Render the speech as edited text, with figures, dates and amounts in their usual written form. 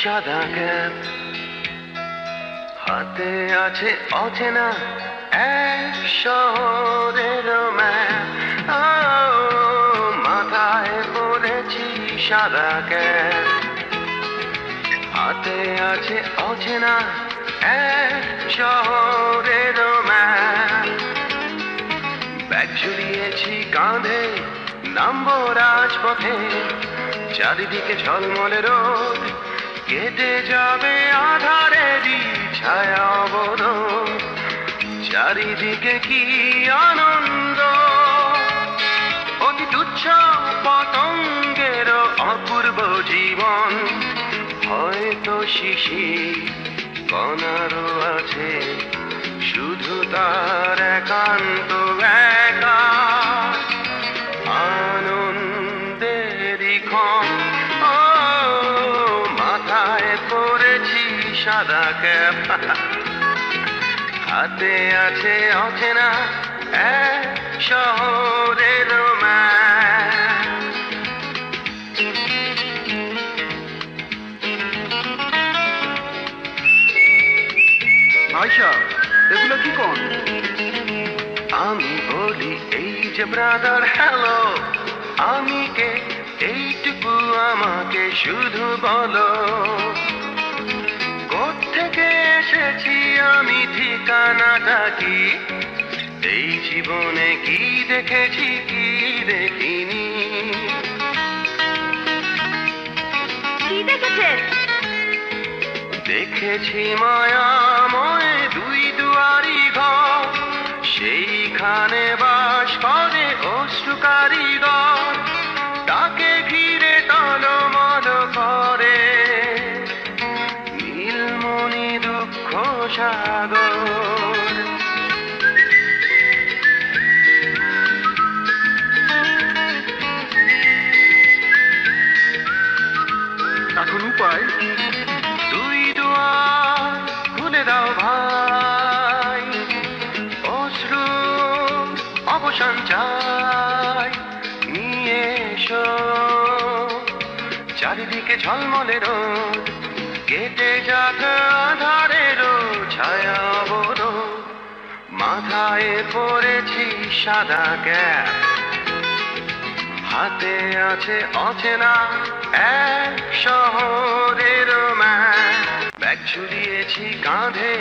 সাদা ক্যাপ, হাতে আছে অচেনা এক শহরের ম্যাপ। মাথায় পড়েছি সাদা ক্যাপ, হাতে আছে অচেনা এক শহরের ম্যাপ। ব্যাগ ঝুলিয়েছি কাঁধে, নামবো রাজপথে, চারিদিকে ঝলমলে রোদ, কেটে যাবে আধারেরই ছায়া অবরোধ। চারিদিকে কি আনন্দ, অতি তুচ্ছ পতঙ্গের অপূর্ব জীবন। হয়তো শিশির কণারও আছে শুধু তার একান্ত একা আনন্দেরই ক্ষণ। মাথায় পড়েছি সাদা ক্যাপ, হাতে আছে অচেনা এক শহরের ম্যাপ। ভাই সাহেব, এগুলো কি কোন? আমি বলি এই যে ব্রাদার হ্যালো, আমি কে এইটুকু আমাকে শুধু বলো। কোত্থেকে এসেছি আমি, ঠিকানাটা কি, এই জীবনে কি দেখেছি কি দেখিনি। কি দেখেছেন? দেখেছি মায়াময় দুই দুয়ারি ঘর, সেইখানে বাস করে অশ্রু কারিগর। তাকে ঘিরে টলমল করে নীলমণি দুঃখ সাগর। এখন উপায়? দুই দুয়ার খুলে দাও ভাই, অশ্রু অবসান চাই নিয়ে এসো। চারিদিকে ঝলমলে রোদ, কেটে যাক আধারেরও ছায়া অবরোধ। মাথায় পড়েছি সাদা ক্যাপ, হাতে আছে অচেনা এক শহরের ম্যাপ। ব্যাগ ঝুলিয়েছি কাঁধে,